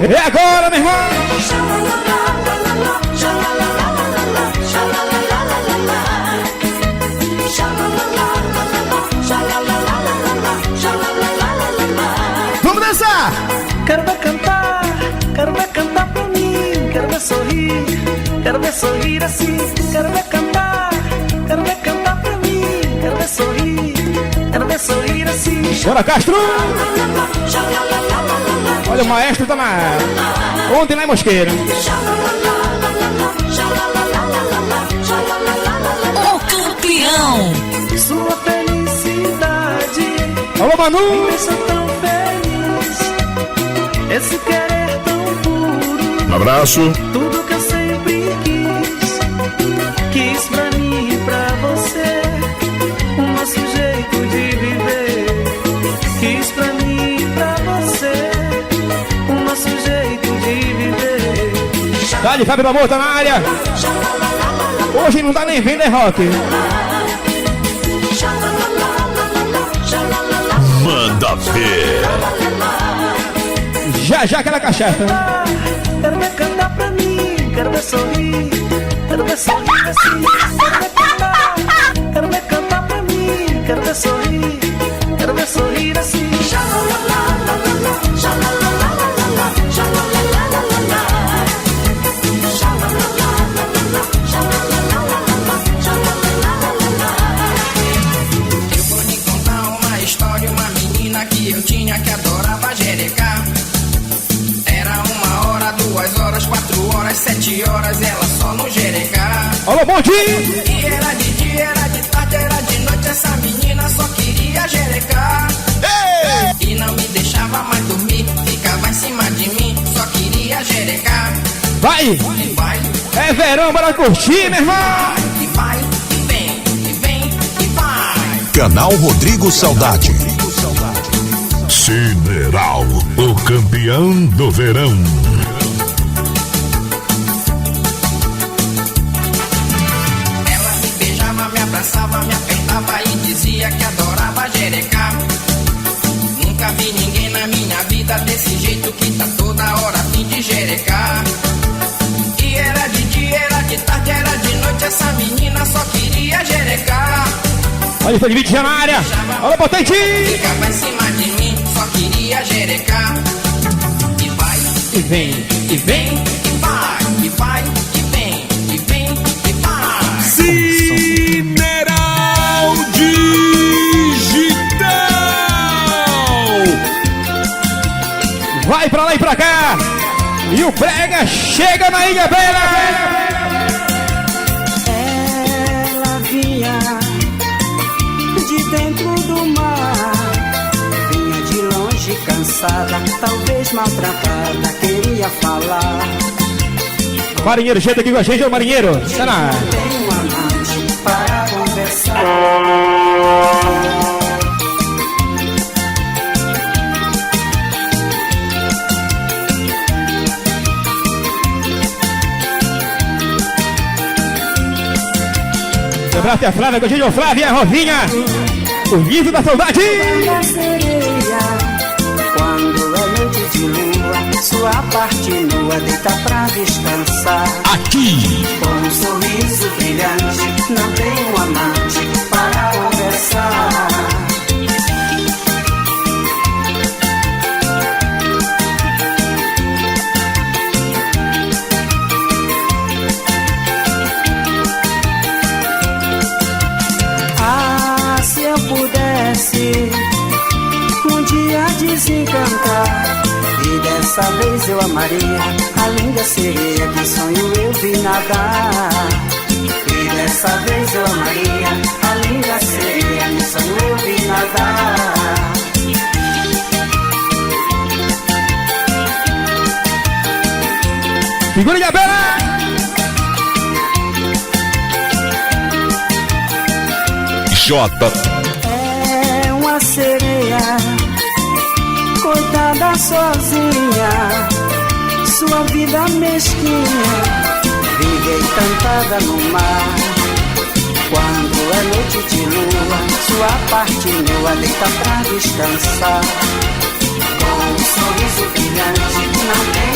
É agora, meu irmão. Vamos dançar. Quero ver cantar pra mim. Quero ver sorrir assim. Quero ver cantar pra mim. Quero ver sorrir assim. Bora, Castro. Olha, o maestro tá na... Ontem lá em Mosqueira. O campeão. Sua felicidade. Alô, Manu. Me deixa tão feliz. Esse querer tão puro. Abraço. Tudo que eu sempre quis pra mim e pra você. O nosso jeito de viver. Quis pra mim e pra você. O nosso jeito de viver. Dá-lhe, Fábio do Amor, tá na área. Hoje não dá nem venda, é rock. Manda ver. Já aquela cachaça. Quero ver cantar pra mim. Quero ver sorrir assim. Quero ver cantar pra mim. Quero ver sorrir assim. Eu vou lhe contar uma história, uma menina que eu tinha que adorava jerecar. Era 1 hora, 2 horas, 4 horas, 7 horas, ela só no jerecar. Alô, bom dia. E era de dia, era de tarde, era de noite, essa menina só queria jerecar. E não me deixava mais dormir, ficava em cima de mim, só queria jerecar. Vai. E vai, É verão, bora curtir, meu irmão. e vai, e vem, e vem, e vai. Canal Rodrigo Saudade. Sideral, o campeão do verão. Ela me beijava, me abraçava, me apertava e dizia que adorava jerecar. Nunca vi ninguém na minha vida desse jeito que tá toda hora a fim de jerecar. E era de dia, era de tarde, era de noite, essa menina só queria jerecar. Olha o Felipe já na área. Alô, potente. Ficava em cima de mim, só queria jerecar. E vai, E vem, e vem. e vai, e vai, e vem, e vem, e vai. Sideral Digital. Vai pra lá e pra cá. E o Brega chega na Ilha Bela. Ela vinha de dentro do mar. Vinha de longe cansada, talvez maltratada, queria falar. Marinheiro, chega aqui com a gente, ô Marinheiro. Tá na área. Tem um amante para conversar. Abraço a Flávia, com a gente, ô Flávia, a Rovinha. O livro da saudade. Da sereia, quando é noite de lua, sua parte nua deita pra descansar. Aqui, Com um sorriso brilhante, não tem um amante para conversar. Ah, se eu pudesse um dia desencantar, e dessa vez eu amaria a linda sereia que sonho eu vi nadar. E dessa vez eu amaria a linda sereia que sonho eu vi nadar. Segura a Bela. Jota. É uma sereia, coitada sozinha, sua vida mesquinha, vive encantada no mar. Quando é noite de lua, sua parte nua deita pra descansar. Com um sorriso brilhante, não tem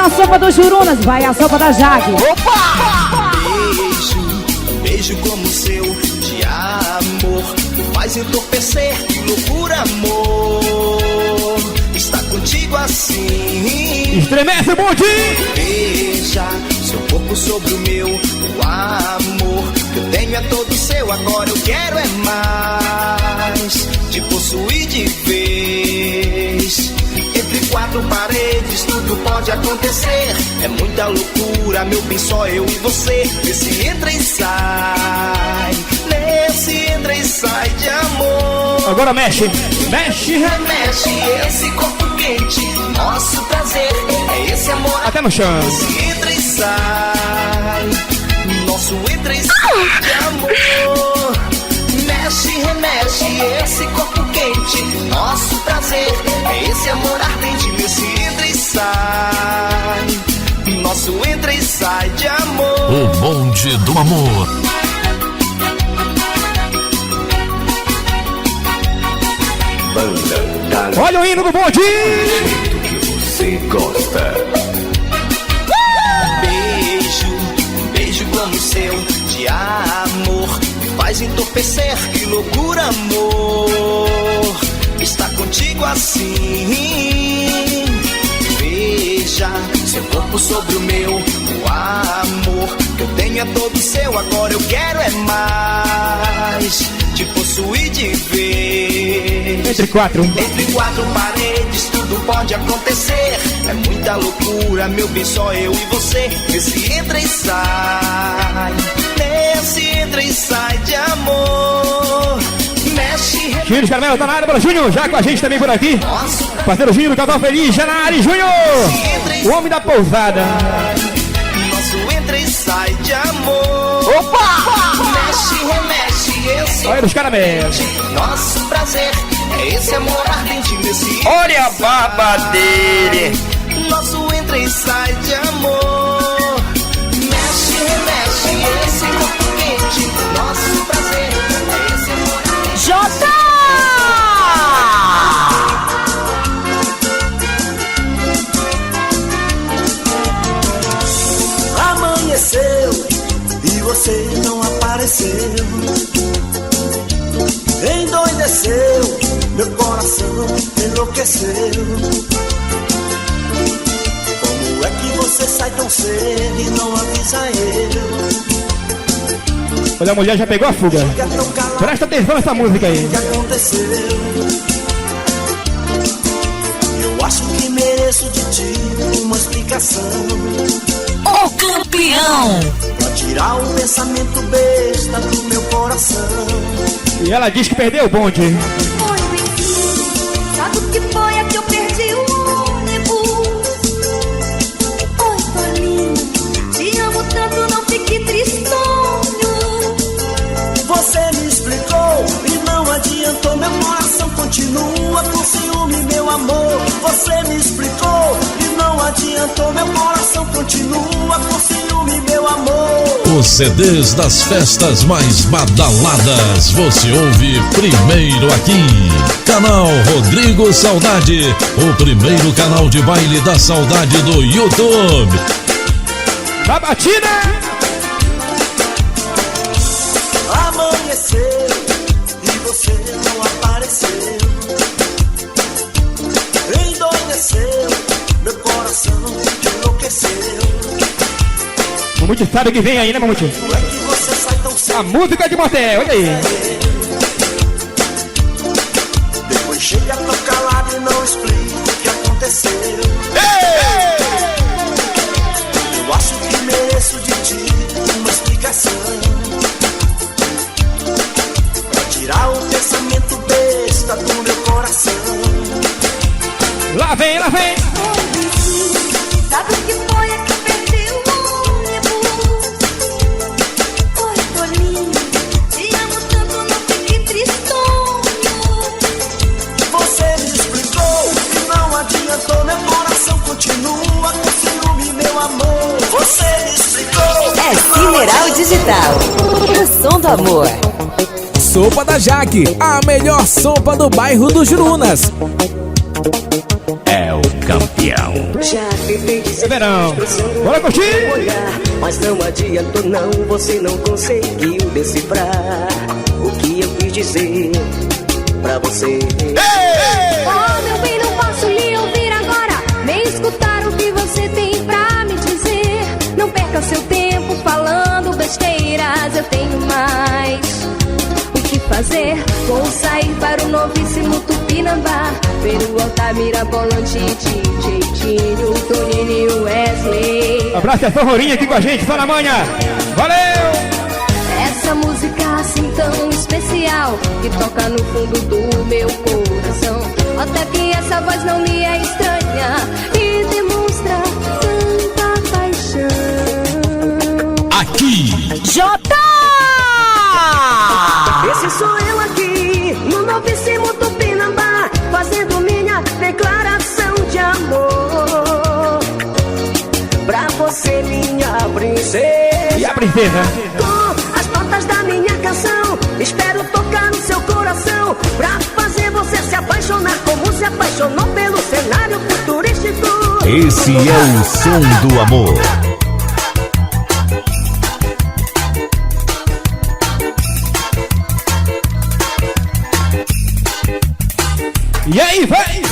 melhor sopa dos Jurunas, vai a sopa da Jaque. Beijo como o seu de amor faz entorpecer, que loucura, amor. Está contigo assim. Estremece o bonde. Beija seu corpo sobre o meu, o amor que eu tenho é todo seu. Agora eu quero é mais, te possuir de vez. Entre quatro paredes tudo pode acontecer. É muita loucura, meu bem, só eu e você. Nesse entra e sai, nesse entra e sai de amor. Agora mexe, mexe, remexe esse corpo quente. Nosso prazer é esse amor até no chão. Nesse entra e sai, nosso entra e sai de amor. Mexe, remexe esse corpo quente. Nosso prazer é esse amor ardente. Nesse entra e sai, nosso entra e sai de amor. O bonde do amor. Olha o hino do bonde. Você gosta. Beijo como o seu de amor faz entorpecer, que loucura, amor. Está contigo assim. Veja seu corpo sobre o meu, o amor que eu tenho é todo seu. Agora eu quero é mais, te possuir de vez. Entre quatro paredes tudo pode acontecer. É muita loucura, meu bem, só eu e você. Nesse entra e sai, nesse entra e sai de amor. Mexe, Júnior Carmelo tá na área, bora Júnior, já com a gente também por aqui. Parceiro Júnior do Casal Feliz, já na área, Júnior, o homem da pousada. Nosso entra e sai de amor. Opa! Mexe, remexe esse. Olha os caramelos. Nosso prazer é esse amor ardente nesse. Olha a barba dele. Nosso entra e sai de amor. Mexe, remexe esse corpo quente. Nosso prazer é esse amor ardente. Jota! Amanheceu e você não apareceu. Endoideceu, meu coração enlouqueceu. Como é que você sai tão cedo e não avisa eu? Olha, a mulher já pegou a fuga. Presta atenção nessa música aí. O que aconteceu? Eu acho que mereço de ti uma explicação. O campeão. Pra tirar o pensamento besta do meu coração. E ela diz que perdeu o bonde. Oi, bem-vindo. Sabe o que foi? É que eu perdi o ônibus. Oi, Tolinho. Te amo tanto, não fique tristonho. Você me explicou e não adiantou. Meu coração continua com ciúme, meu amor. Você me explicou e não adiantou. Meu coração continua com ciúme, meu amor. Os CDs das festas mais badaladas você ouve primeiro aqui. Canal Rodrigo Saudade, o primeiro canal de baile da saudade do YouTube. Na batida! Amanheceu e você não apareceu. Endoideceu, meu coração enlouqueceu. Mamute sabe que vem aí, né, Mamute? Como é que você sai tão cedo? A música de motel, olha aí. Depois chega tão calado e não explica o que aconteceu. Eu acho que mereço de ti uma explicação. Pra tirar o pensamento besta do meu coração. Lá vem, lá vem. Sabe o que foi? É que eu perdi o ônibus. Oi, Tolinho. Te amo tanto, não fique tristonho. Você me explicou e não adiantou. Meu coração continua com ciúme, meu amor. Você me explicou. É Cineral Digital, o som do amor. Sopa da Jaque, a melhor sopa do bairro do Jurunas. É o campeão. Já tentei dizer Verão. expressando Bora curtir. olhar, mas não adiantou não, você não conseguiu decifrar o que eu quis dizer pra você. Oh, meu bem, não posso lhe ouvir agora, nem escutar o que você tem pra me dizer. Não perca seu tempo falando besteiras, eu tenho mais o que fazer. Vou sair para o novíssimo Tupinambá, ver o Altamira, Bolante, DJ Tinho, Toninho e Wesley. Abraço a Sorrorinha aqui com a gente, só na manhã. Valeu! Essa música assim tão especial, que toca no fundo do meu coração. Até que essa voz não me é estranha e demonstra tanta paixão. Aqui, Jota! Esse sou eu aqui, no novíssimo Tupinambá, fazendo minha declaração de amor pra você, minha princesa. E a princesa? Com as notas da minha canção, espero tocar no seu coração pra fazer você se apaixonar como se apaixonou pelo cenário futurístico. esse é o som do amor. E aí, vai!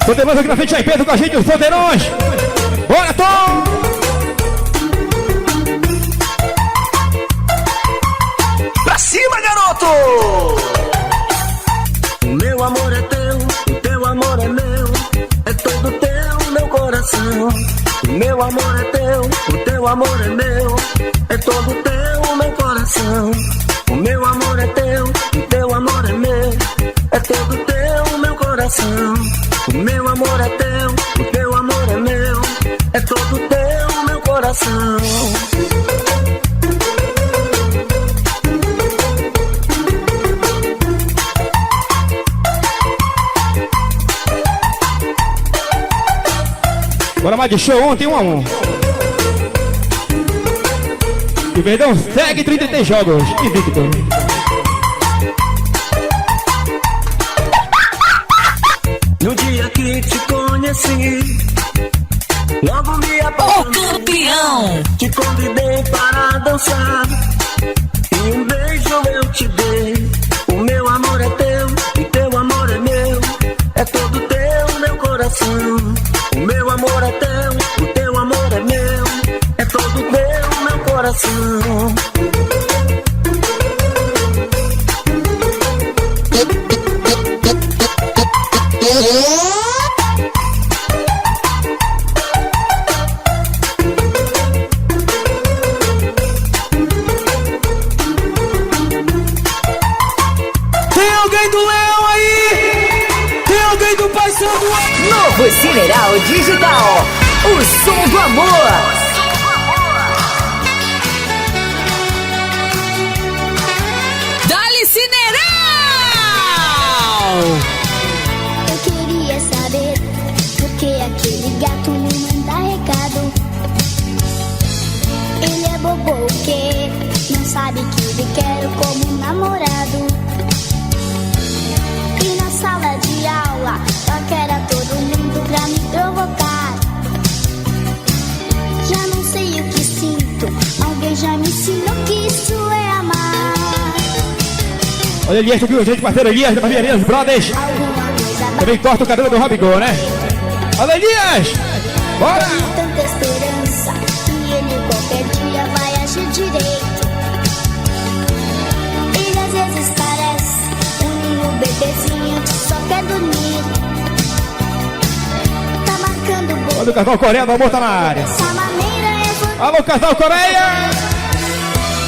Solteirões aqui na frente, aí Pedro com a gente, os solteirões! Bora, Tom! Pra cima, garoto! O meu amor é teu, o teu amor é meu, é todo teu, meu coração. O meu amor é teu, o teu amor é meu, é todo teu, meu coração. O meu amor é teu, o teu amor é meu, é todo teu, meu coração. O meu amor é teu, o teu amor é meu, é todo teu, meu coração. Bora mais de show ontem, 1 a 1. E Verdão segue 33 jogos, invicto. No dia que te conheci, logo me O apaixonei. campeão. Te convidei para dançar e um beijo eu te dei. O meu amor é teu, e teu amor é meu, é todo teu, meu coração. O meu amor é teu, o teu amor é meu, é todo teu, meu coração. Tem alguém do Leão aí? Tem alguém do Paysandu aí? Novo Cineral Digital, o som do amor. Dali Cineral! Eu queria saber por que aquele gato me manda recado. Ele é bobo o quê? Não sabe que lhe quero como namorado. E na sala de aula paquera todo mundo pra me provocar. Já não sei o que sinto, alguém já me ensinou que isso é amar. Olha Elias aqui, gente, parceiro Elias, da família Elias Brothers. Alguma coisa Também corta o cabelo do Robigol, né? Olha Elias! Bora! tanta esperança que ele qualquer dia vai agir direito. Ele às vezes parece um lindo bebezinho que só quer dormir. Tá marcando boca. Olha o casal Coreia do Amor tá na área. Dessa maneira eu vou Alô, casal Coreia!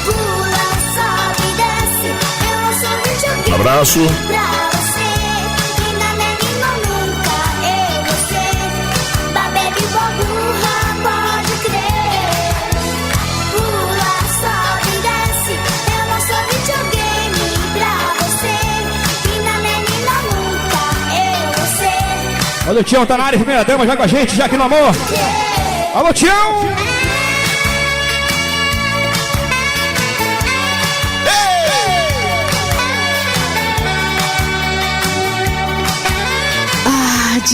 pula, sobe, desce. Eu não sou videogame Abraço. pra você. E na menina nunca eu vou ser. Da baby burra, pode crer. Pula, sobe, desce. Eu não sou videogame pra você. E na menina nunca eu vou ser. Olha o Tião tá na área, primeira dama já com a gente, já aqui no amor. Alô, Tião!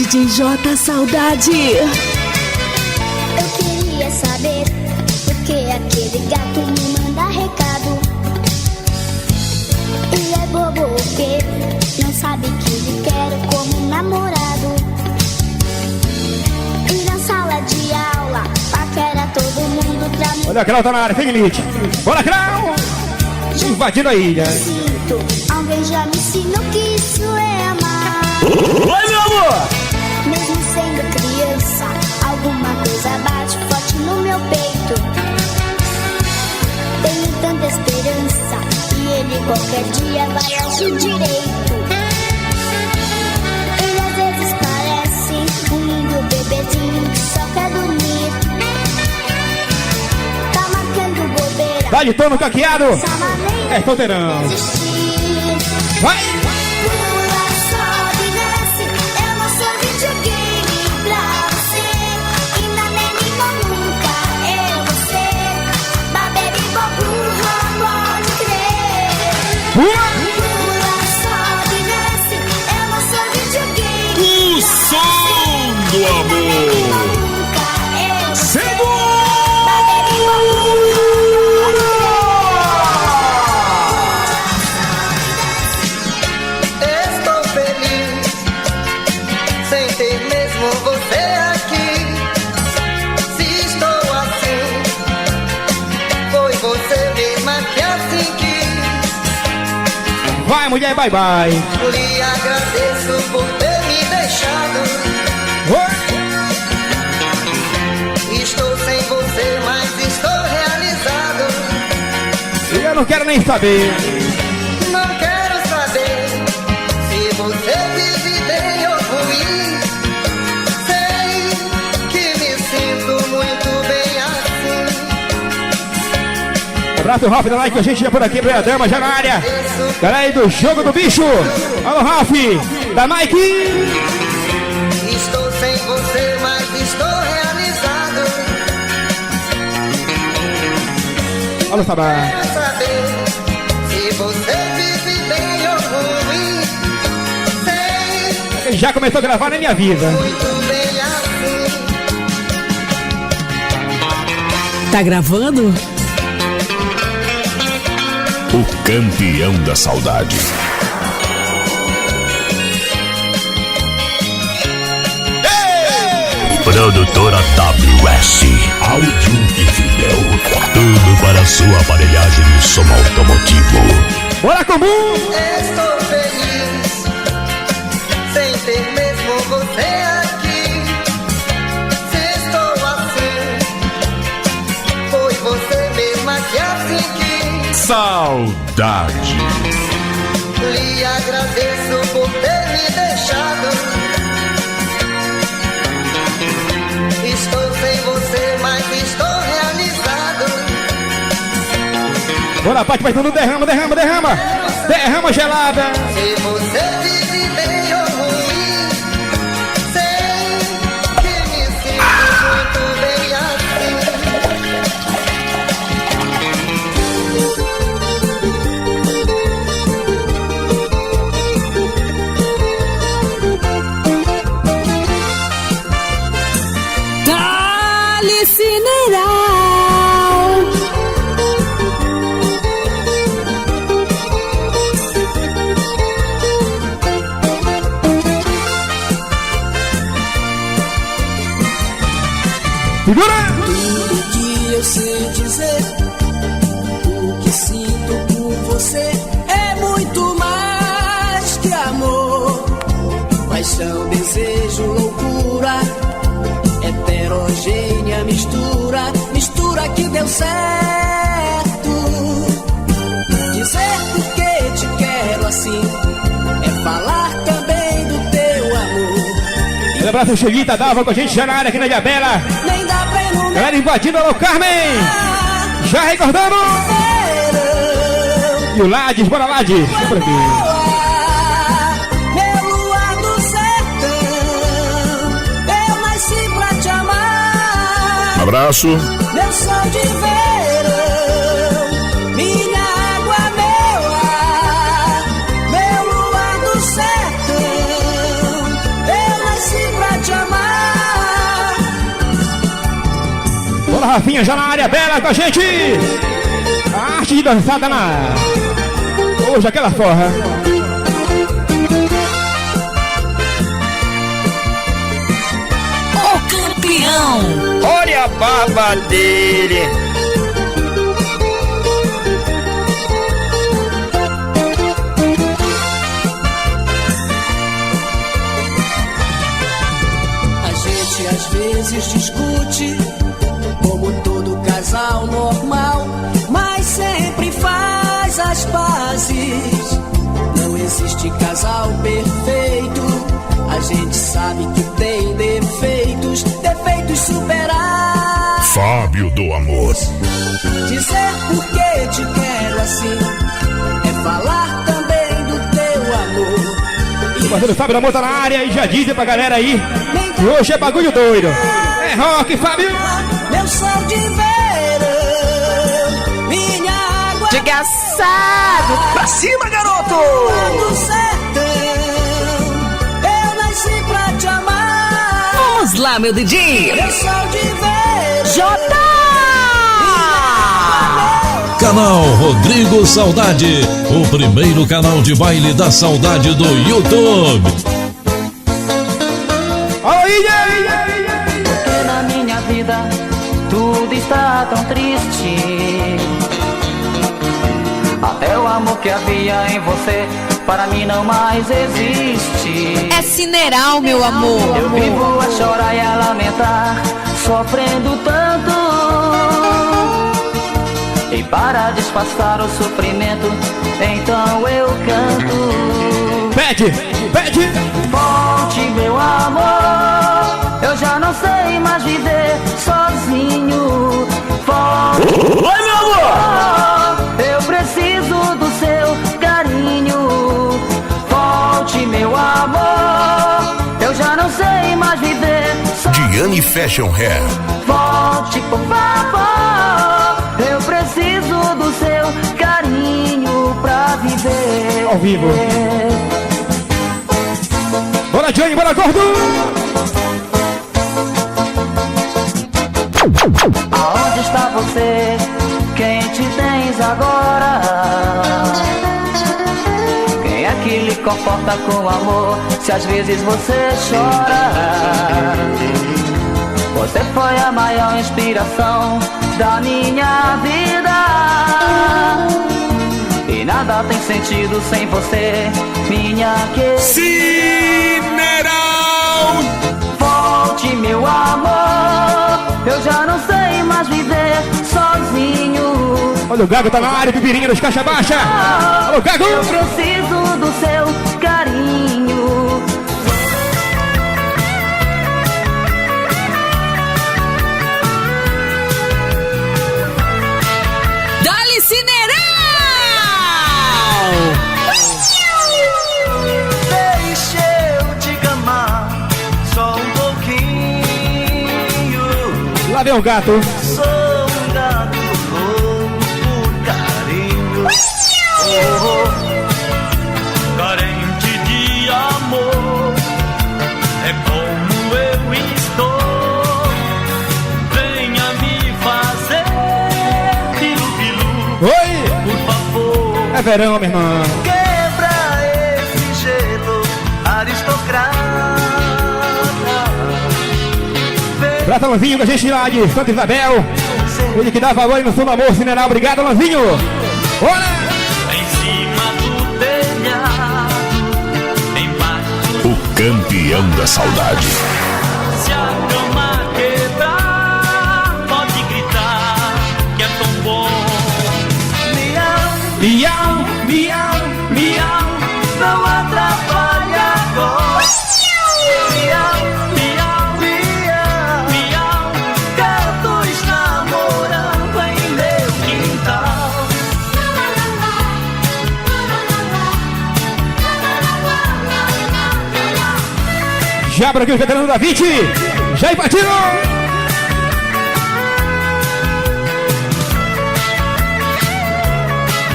DJ J Saudade. Eu queria saber por que aquele gato me manda recado. E é bobo o quê? Não sabe que lhe quero como namorado. E na sala de aula paquera todo mundo pra mim. Olha, a Clau tá na área, tem limite. Bora, Clau! Invadindo a ilha. Alguém já me ensinou que isso é amar. Oi, meu amor! Mesmo sendo criança, alguma coisa bate forte no meu peito. Tenho tanta esperança e ele qualquer dia vai agir direito. Ele às vezes parece um lindo bebezinho que só quer dormir. Tá marcando bobeira. Tá de tono caqueado. É solteirão. Vai! Pula, sobe, desce. Eu não sou videogame pra você. E na menina nunca eu vou ser. Baby Boburra, pode crer. Pula, sobe, desce. Eu não sou videogame. O som do amor. Estou feliz sem ter mesmo você aqui. Se estou assim, foi você mesma que assim quis. Vai, mulher, bye bye. Lhe agradeço por ter me deixado. Estou sem você, mas estou realizado. E eu não quero nem saber. Não quero saber se você vive bem ou ruim. Sei que me sinto muito bem assim. Abraço, Ralf, da like, a gente já por aqui, pra dama, já na área. Galera aí do Jogo do Bicho. Alô, Ralf, da Nike. Estou sem você, mas estou realizado. Alô, Sabá. Quero saber se você vive bem ou ruim. Sei Ele já começou a gravar na minha vida. muito bem assim. Tá gravando? O campeão da saudade. Produtora WS, áudio e vídeo, tudo para sua aparelhagem de som automotivo. Bora, comum! Estou feliz sem ter mesmo você aqui. Se estou assim, foi você mesma que assim quis. Saudade. Lhe agradeço por ter me deixado. Estou sem você, mas estou realizado. Bora, Paty, vai todo derrama, derrama, derrama. Derrama gelada. Se você vive bem ou ruim, sei que me sinto muito bem Dá-lhe cineral. Segura! Todo dia eu sei dizer o que sinto por você é muito mais que amor, paixão, desejo, loucura, heterogênea mistura, mistura que deu certo. Dizer porque te quero assim é falar também do teu amor. Um abraço, Xelita, Dava com a gente já na área aqui na Diabela. Nem dá pra enumerar. Galera invadindo, alô, Carmen! Já recordando! E o Lades, bora Lades! Vem por aqui. Meu luar do sertão, eu nasci pra te amar. Abraço. Meu sol de verão, minha água, meu ar. Meu luar do sertão, eu nasci pra Rafinha já na área bela com a gente. A arte de dançada na... Hoje aquela forra. O campeão. Olha a barba dele. Às vezes discute, como todo casal normal, mas sempre faz as pazes. Não existe casal perfeito, a gente sabe que tem defeitos, defeitos superar. Fábio do Amor. Dizer por que te quero assim é falar também do teu amor. O parceiro Fábio do Amor tá na área e já dizem pra galera aí. E hoje é bagulho doido. É rock, Fábio. Meu sol de verão, minha água de assado. Pra cima, garoto! do sertão, eu nasci pra te amar. Vamos lá, meu DJ. Meu sol de verão, Jota! Canal Rodrigo Saudade, o primeiro canal de baile da saudade do YouTube. Porque na minha vida tudo está tão triste. Até o amor que havia em você para mim não mais existe. É Cineral, meu amor. Eu vivo a chorar e a lamentar, sofrendo tanto. E para disfarçar o sofrimento, então eu canto. Pede, pede. Volte, meu amor, eu já não sei mais viver sozinho. Volte, oi, meu amor! Eu preciso do seu carinho. Volte, meu amor, eu já não sei mais viver sozinho. Diane Fashion Hair. Volte, por favor, eu preciso do seu carinho pra viver. Ao vivo. Bora, Johnny, bora, gordo! Aonde está você? Quem te tens agora? Quem é que lhe conforta com amor se às vezes você chora? Você foi a maior inspiração da minha vida. E nada tem sentido sem você, minha querida. Cineral! Volte, meu amor, eu já não sei mais viver sozinho. Olha o Gago, tá na área, Pipirinha dos Caixa Baixa. Alô, Gago! Eu preciso do seu carinho. Dá-lhe Cineral! Deixa eu te amar só um pouquinho. Lá vem o gato. Sou um gato louco por carinho. Carente de amor, é como eu estou. Venha me fazer pilu-pilu, Oi! por favor. É verão, minha irmã. Quebra esse gelo, aristocrata. Prata Lanzinho com a gente lá de Santa Isabel. Ele que dá valor aí no som do amor, Cineral. Obrigado, Lanzinho. Olha! Em cima do telhado, embaixo. O campeão da saudade. Se a cama quebrar, pode gritar que é tão bom. Miau, Miau, miau, miau, não atrapalha agora. Miau, miau, miau, miau, gatos namorando em meu quintal. já para aqui os veteranos da 20. Já invadiram!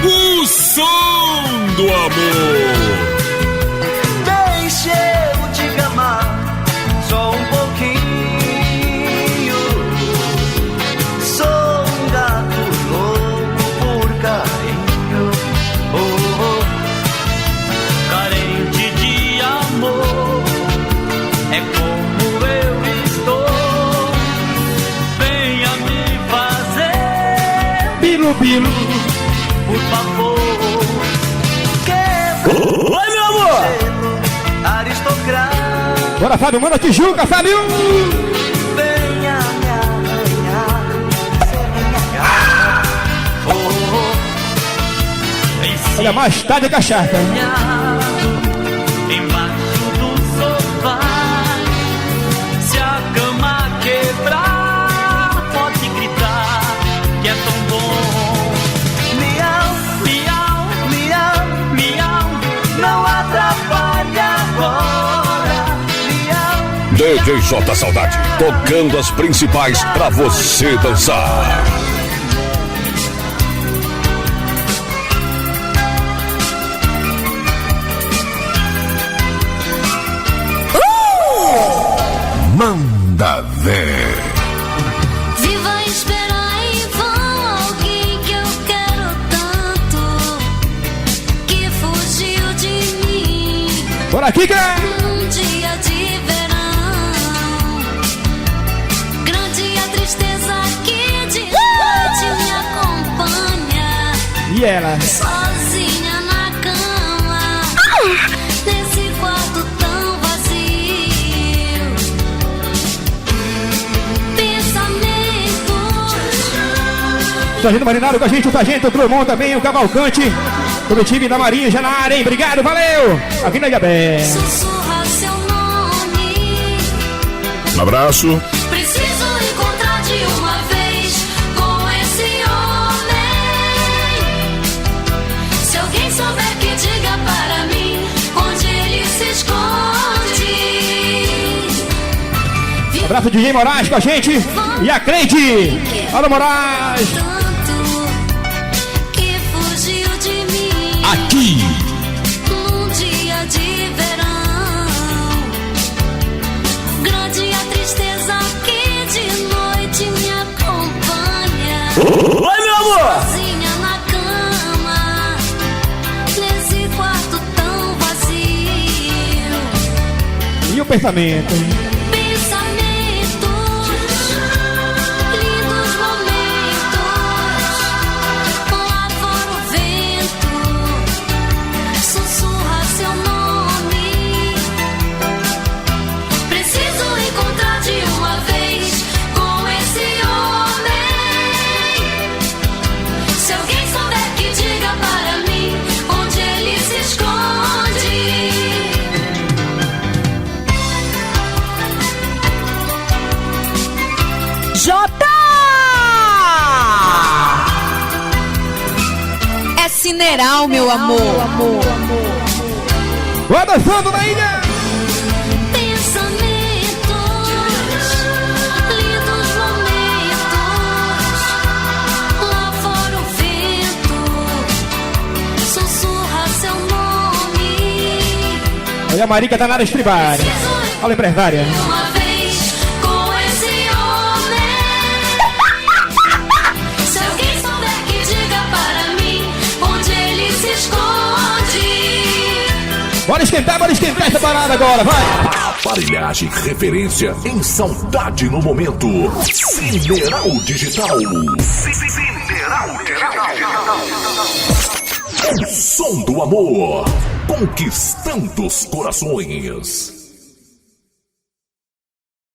O som do amor. Deixa eu te amar só um pouquinho. por favor. Oi, meu amor! Aristocrata, Bora, Fábio, manda Tijuca, Fábio! venha me arranhar, ser minha gata. Oh, Olha, mais tarde é cachaça. embaixo do sofá. Se a cama quebrar, pode gritar que é tão bom. Miau, miau, miau, miau, não atrapalhe agora. Miau. DJ J Saudade, tocando as principais pra você dançar. Manda ver. Viva esperar em vão alguém que eu quero tanto, que fugiu de mim. Bora, Kika! Um dia de verão, grande a tristeza que de noite me acompanha. E ela? Sozinha na cama, nesse quarto tão vazio. Pensamentos, Sargento Marinário com a gente, o Sargento Drummond também, o Cavalcante. Todo o time da Marinha já na área, hein? Obrigado, valeu! Aqui na Ilhabé. sussurra seu nome. Um abraço. Preciso encontrar de uma vez com esse homem. Se alguém souber, que diga para mim onde ele se esconde. Abraço de DJ Moraes com a gente. E a Cleide. Alô, Moraes. Tanto que fugiu de mim. Aqui. Num dia de verão, grande a tristeza que de noite me acompanha. Oi, meu amor! Sozinha na cama, nesse quarto tão vazio. E o pensamento? Pensamentos, lindos momentos, lá fora o vento sussurra seu nome. Preciso encontrar de uma vez com esse homem. Se alguém souber, que diga para mim onde ele se esconde. Jota! É Cineral, meu amor. Vai dançando na ilha! Pensamentos, lindos momentos, lá fora o vento sussurra seu nome. Olha, a Marica tá na área estribária. Olha a empresária. Uma vez com esse homem. Se alguém souber, que diga para mim onde ele se esconde. Bora esquentar essa parada agora, vai! Aparelhagem referência em saudade no momento. Cineral Digital. Cineral Digital. O som do amor, conquistando os corações.